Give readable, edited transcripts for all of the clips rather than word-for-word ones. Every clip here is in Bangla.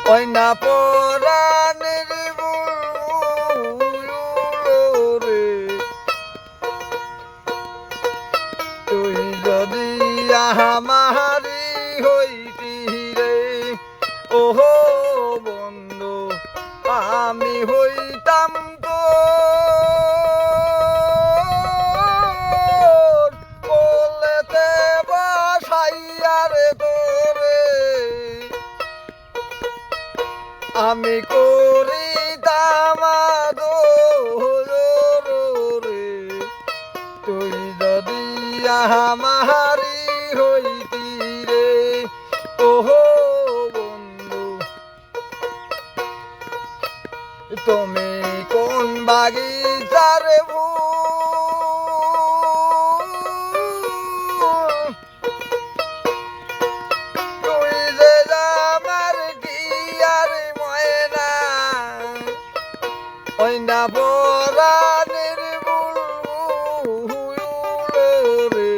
ওই না পরাণের বুলবুল রে তুই যদি আমারি হইতি রে ওহো বন্ধু আমি হইতাম তো কোলেতে বসাইয়া রে তোরে আমি করিতাম আদর রে তুই যদি আমারি হইতি রে ওহো বন্ধু তুমি কোন বাগিচার তুই যে আমার ডিয়ার ময়না ওই না পরাণের বুলবুল রে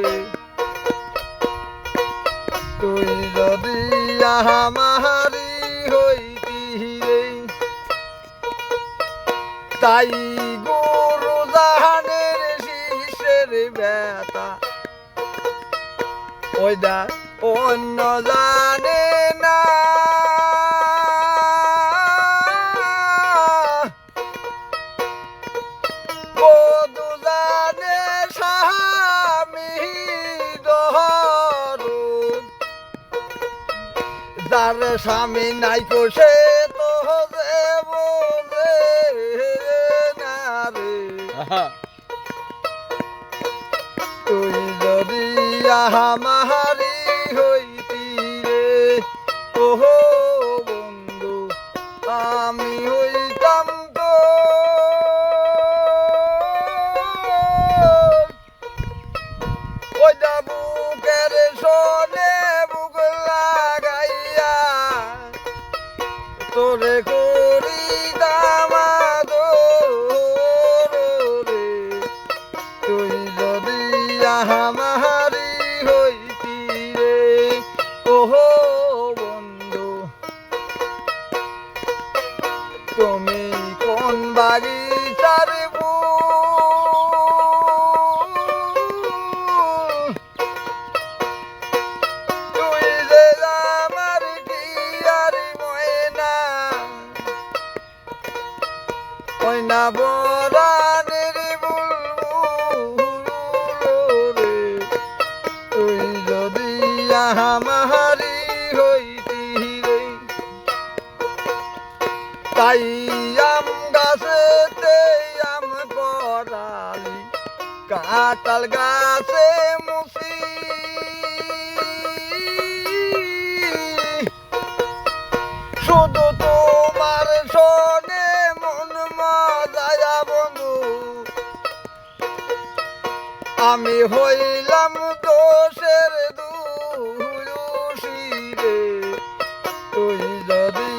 তুই যদি আমারি হইতি রে তাই গুরু জাহানের শিষ্যের ব্যথা ওইটা অন্য জানে না বধু জানে স্বামী দহরুন যার স্বামী নাই সে তো যে বোঝে না রে তুই যদি আমারি হইতি রে ওহো বন্ধু আমি হইতাম তো ওইটা বুকের শোনে বুক লাগাইয়া তোরে করিতাম আদর রে তুই যদি আমারি হইতি রে ওহো বন্ধু তুমি কোন বাগিচার তুই যে আমার ডিয়ার ময়না ওই না পরাণের বুলবুল রে তুই যদি আমারি হইতি রে তাই আম গাছেতে আম পড়ালি কাঁঠাল গাছে মুসি শুধু তোমার শোনে মন মজায়া বন্ধু আমি হইলাম দোষের দোষী রে তুই যদি